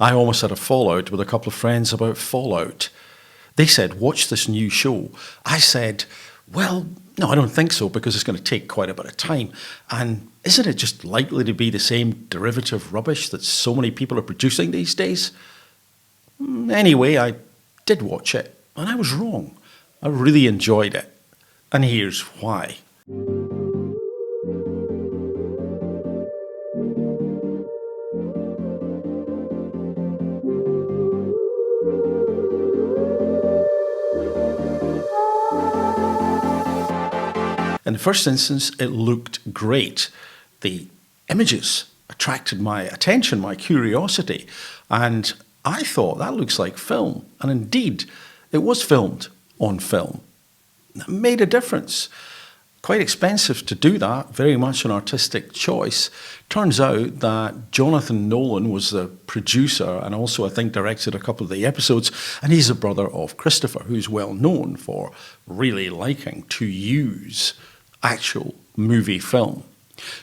I almost had a fallout with a couple of friends about Fallout. They said, watch this new show. I said, well, no, I don't think so, because it's going to take quite a bit of time. And isn't it just likely to be the same derivative rubbish that so many people are producing these days? Anyway, I did watch it, and I was wrong. I really enjoyed it. And here's why. In the first instance, it looked great. The images attracted my attention, my curiosity, and I thought that looks like film. And indeed, it was filmed on film. It made a difference. Quite expensive to do that, very much an artistic choice. Turns out that Jonathan Nolan was the producer and also, I think, directed a couple of the episodes, and he's a brother of Christopher, who's well known for really liking to use actual movie film.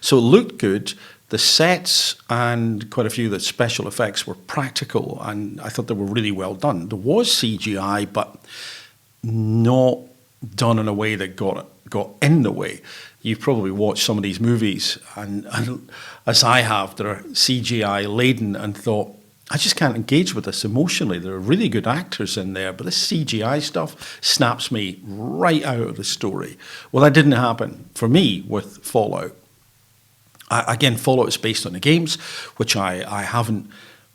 So it looked good. The sets and quite a few of the special effects were practical, and I thought they were really well done. There was CGI, but not done in a way that got in the way. You've probably watched some of these movies, and as I have, they're CGI laden, and thought, I just can't engage with this emotionally. There are really good actors in there, but this CGI stuff snaps me right out of the story. Well, that didn't happen for me with Fallout. Again, Fallout is based on the games, which I haven't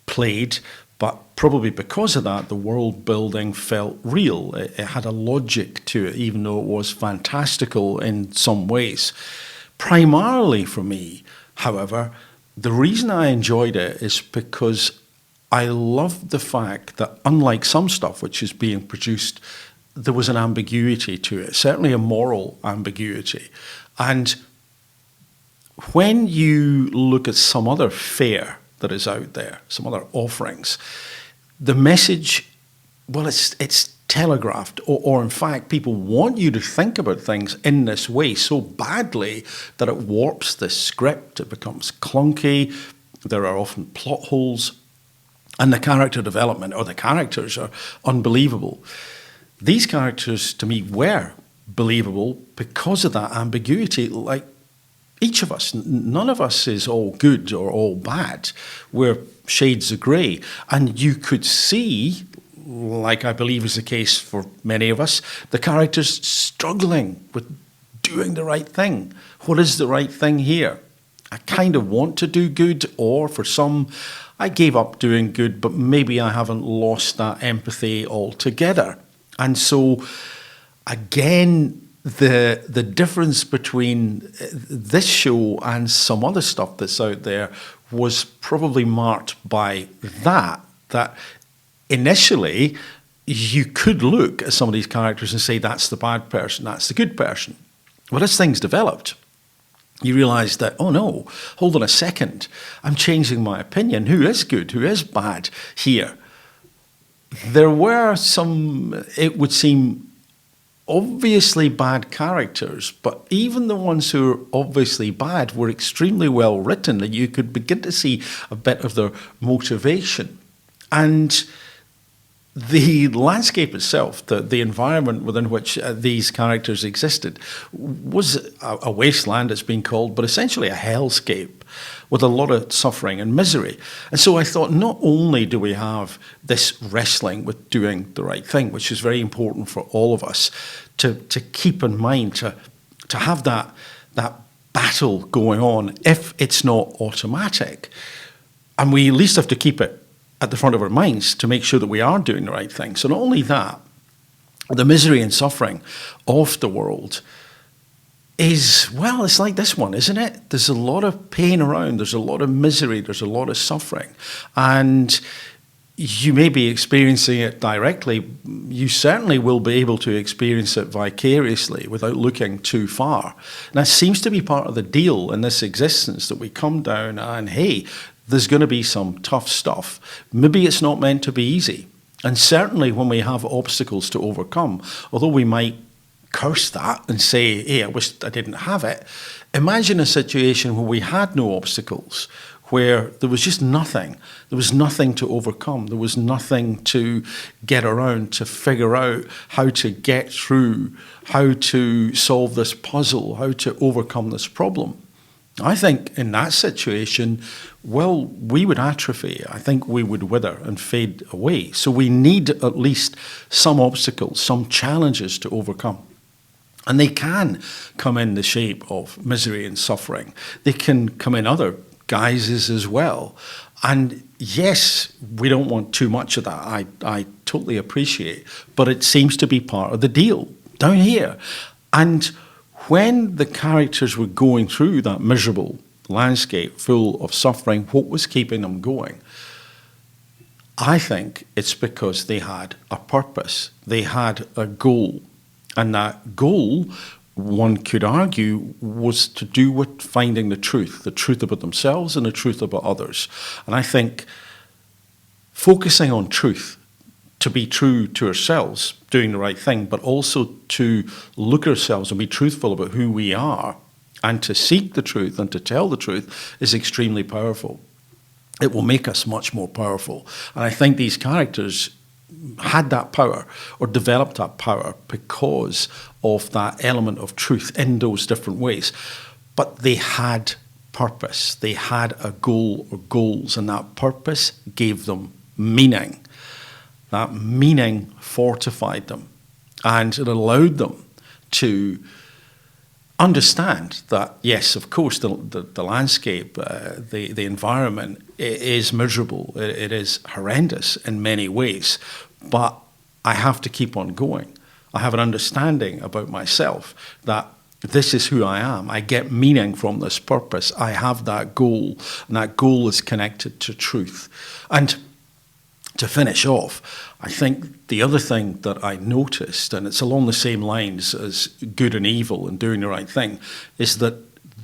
played, but probably because of that, the world building felt real. It had a logic to it, even though it was fantastical in some ways. Primarily for me, however, the reason I enjoyed it is because I loved the fact that, unlike some stuff which is being produced, there was an ambiguity to it, certainly a moral ambiguity. And when you look at some other fare that is out there, some other offerings, the message, well, it's telegraphed, or in fact, people want you to think about things in this way so badly that it warps the script, it becomes clunky, there are often plot holes, and the character development, or the characters, are unbelievable. These characters, to me, were believable because of that ambiguity. Like, each of us, none of us is all good or all bad. We're shades of grey. And you could see, like I believe is the case for many of us, the characters struggling with doing the right thing. What is the right thing here? I kind of want to do good, or for some, I gave up doing good, but maybe I haven't lost that empathy altogether. And so, again, the difference between this show and some other stuff that's out there was probably marked by that initially you could look at some of these characters and say, that's the bad person, that's the good person. Well, as things developed, you realise that, oh no, hold on a second, I'm changing my opinion. Who is good, who is bad here? There were some, it would seem, obviously bad characters, but even the ones who are obviously bad were extremely well written, that you could begin to see a bit of their motivation. And the landscape itself, the environment within which these characters existed, was a wasteland, it's been called, but essentially a hellscape with a lot of suffering and misery. And so I thought, not only do we have this wrestling with doing the right thing, which is very important for all of us to keep in mind, to have that battle going on, if it's not automatic. And we at least have to keep it at the front of our minds to make sure that we are doing the right thing. So not only that, the misery and suffering of the world is, well, it's like this one, isn't it? There's a lot of pain around, there's a lot of misery, there's a lot of suffering. And you may be experiencing it directly. You certainly will be able to experience it vicariously without looking too far. And that seems to be part of the deal in this existence, that we come down and, hey, there's going to be some tough stuff. Maybe it's not meant to be easy. And certainly when we have obstacles to overcome, although we might curse that and say, hey, I wish I didn't have it, imagine a situation where we had no obstacles, where there was just nothing. There was nothing to overcome. There was nothing to get around, to figure out how to get through, how to solve this puzzle, how to overcome this problem. I think in that situation, well, we would atrophy. I think we would wither and fade away. So we need at least some obstacles, some challenges to overcome. And they can come in the shape of misery and suffering. They can come in other guises as well. And yes, we don't want too much of that. I totally appreciate, but it seems to be part of the deal down here. And when the characters were going through that miserable landscape full of suffering, what was keeping them going? I think it's because they had a purpose. They had a goal. And that goal, one could argue, was to do with finding the truth about themselves and the truth about others. And I think focusing on truth, to be true to ourselves, doing the right thing, but also to look at ourselves and be truthful about who we are, and to seek the truth and to tell the truth is extremely powerful. It will make us much more powerful. And I think these characters had that power or developed that power because of that element of truth in those different ways. But they had purpose. They had a goal or goals, and that purpose gave them meaning. That meaning fortified them, and it allowed them to understand that, yes, of course, the landscape, the environment is miserable. It is horrendous in many ways, but I have to keep on going. I have an understanding about myself that this is who I am. I get meaning from this purpose. I have that goal, and that goal is connected to truth. And to finish off, I think the other thing that I noticed, and it's along the same lines as good and evil and doing the right thing, is that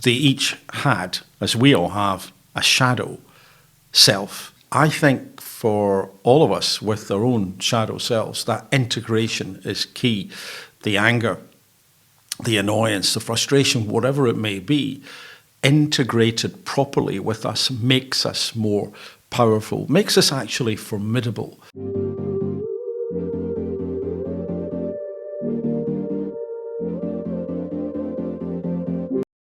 they each had, as we all have, a shadow self. I think for all of us with their own shadow selves, that integration is key. The anger, the annoyance, the frustration, whatever it may be, integrated properly with us makes us more powerful, makes us actually formidable.